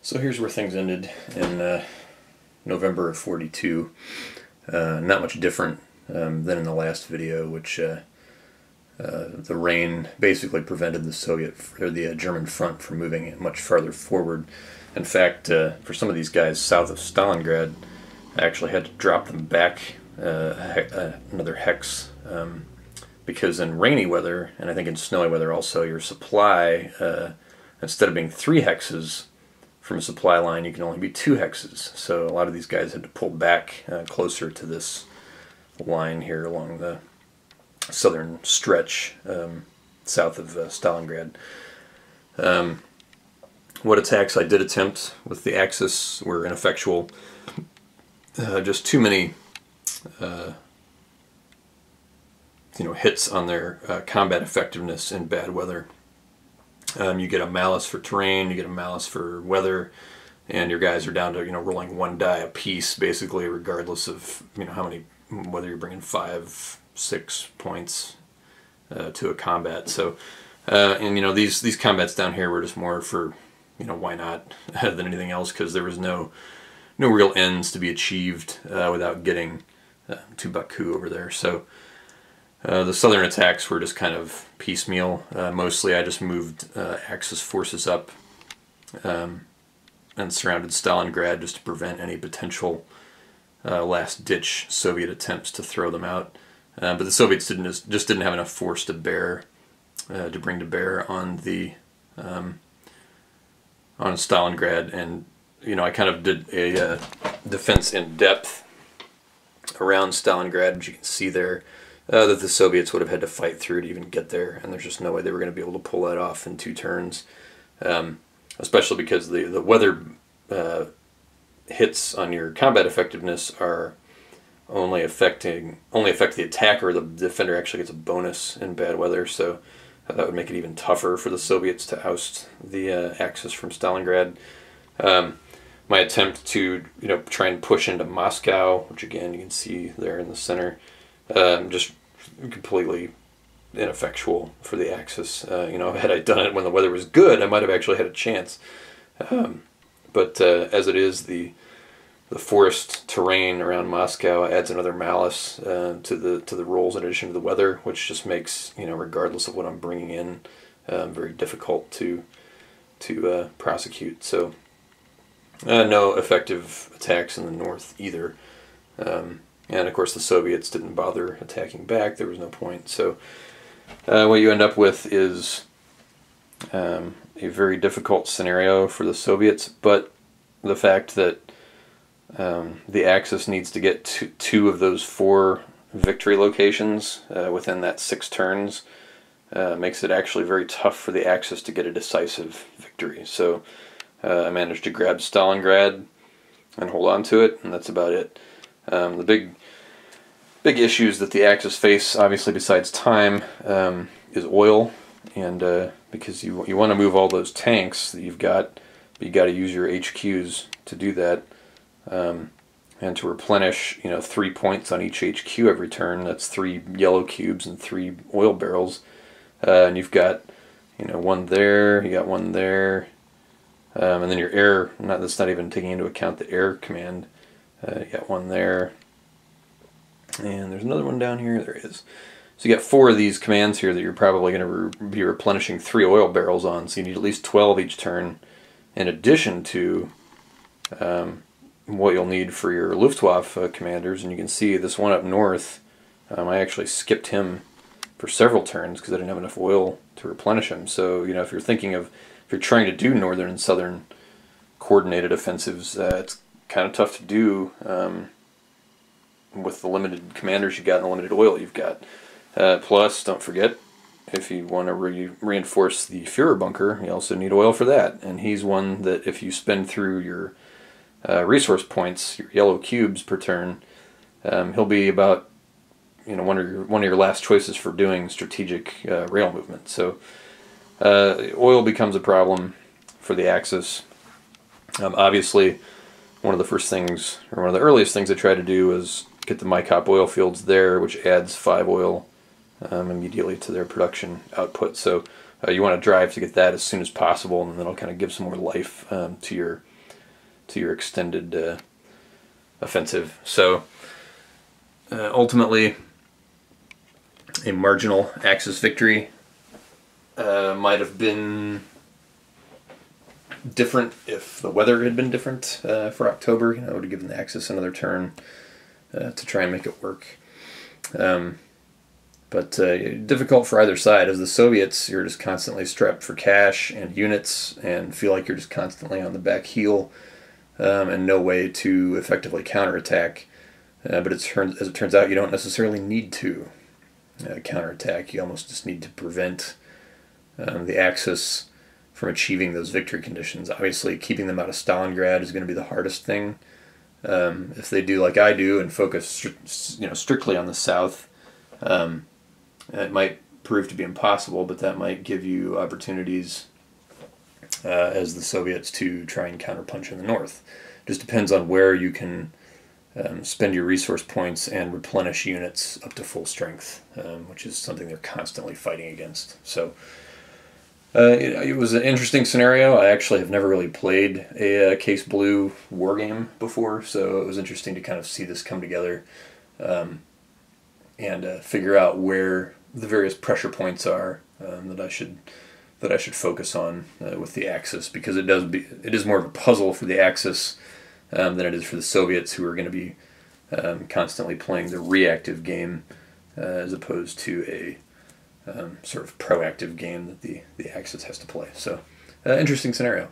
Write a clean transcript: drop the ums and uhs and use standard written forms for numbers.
So here's where things ended in November of '42. Not much different than in the last video, which the rain basically prevented the German front from moving much farther forward. In fact, for some of these guys south of Stalingrad, I actually had to drop them back another hex because in rainy weather, and I think in snowy weather also, your supply, instead of being 3 hexes from a supply line, you can only be 2 hexes. So a lot of these guys had to pull back closer to this line here along the southern stretch south of Stalingrad. What attacks I did attempt with the Axis were ineffectual. Just too many hits on their combat effectiveness in bad weather. You get a malus for terrain, you get a malus for weather, and your guys are down to rolling 1 die a piece, basically, regardless of how many, whether you're bringing 5, 6 points to a combat. So, and these combats down here were just more for why not than anything else, because there was no real ends to be achieved without getting to Baku over there. So. The southern attacks were just kind of piecemeal. Mostly I just moved Axis forces up and surrounded Stalingrad just to prevent any potential last-ditch Soviet attempts to throw them out. But the Soviets just didn't have enough force to bring to bear on on Stalingrad, and I kind of did a defense in depth around Stalingrad, which you can see there. That the Soviets would have had to fight through to even get there, and there's just no way they were going to be able to pull that off in 2 turns, especially because the weather hits on your combat effectiveness are only affect the attacker. The defender actually gets a bonus in bad weather, so that would make it even tougher for the Soviets to oust the Axis from Stalingrad. My attempt to try and push into Moscow, which again you can see there in the center, just completely ineffectual for the Axis. Had I done it when the weather was good, I might have actually had a chance. But as it is, the forest terrain around Moscow adds another malice to the rolls in addition to the weather, which just makes regardless of what I'm bringing in, very difficult to prosecute. So no effective attacks in the north either. And of course the Soviets didn't bother attacking back. There was no point. So what you end up with is a very difficult scenario for the Soviets, but the fact that the Axis needs to get 2 of those 4 victory locations within that 6 turns makes it actually very tough for the Axis to get a decisive victory. So I managed to grab Stalingrad and hold on to it, and that's about it. The big issues that the Axis face, obviously besides time, is oil, and because you want to move all those tanks that you've got, but you got to use your HQs to do that, and to replenish 3 points on each HQ every turn. That's 3 yellow cubes and 3 oil barrels, and you've got 1 there, you got 1 there, and then your air. That's not even taking into account the air command. You got 1 there, and there's another one down here. There is. So you got 4 of these commands here that you're probably going to be replenishing 3 oil barrels on, so you need at least 12 each turn, in addition to what you'll need for your Luftwaffe commanders. And you can see this one up north, I actually skipped him for several turns because I didn't have enough oil to replenish him. So if you're trying to do northern and southern coordinated offensives, it's kind of tough to do with the limited commanders you got and the limited oil you've got. Plus, don't forget, if you want to reinforce the Führer bunker, you also need oil for that. And he's one that if you spend through your resource points, your yellow cubes per turn, he'll be about one of your last choices for doing strategic rail movement. So oil becomes a problem for the Axis. Obviously, one of the first things, or one of the earliest things I tried to do was get the Maikop oil fields there, which adds 5 oil immediately to their production output. So you want to drive to get that as soon as possible, and then it'll kind of give some more life to your your extended offensive. So ultimately, a marginal Axis victory might have been different if the weather had been different for October. It would have given the Axis another turn to try and make it work. But difficult for either side. As the Soviets, you're just constantly strapped for cash and units and feel like you're just constantly on the back heel and no way to effectively counterattack. But as it turns out, you don't necessarily need to counterattack. You almost just need to prevent the Axis from achieving those victory conditions. Obviously, keeping them out of Stalingrad is going to be the hardest thing. If they do like I do and focus strictly on the south, it might prove to be impossible, but that might give you opportunities as the Soviets to try and counterpunch in the north. Just depends on where you can spend your resource points and replenish units up to full strength, which is something they're constantly fighting against. So it was an interesting scenario. I actually have never really played a Case Blue war game before, so it was interesting to kind of see this come together and figure out where the various pressure points are that I should focus on with the Axis, because it is more of a puzzle for the Axis than it is for the Soviets, who are going to be constantly playing the reactive game as opposed to a sort of proactive game that the Axis has to play. So, interesting scenario.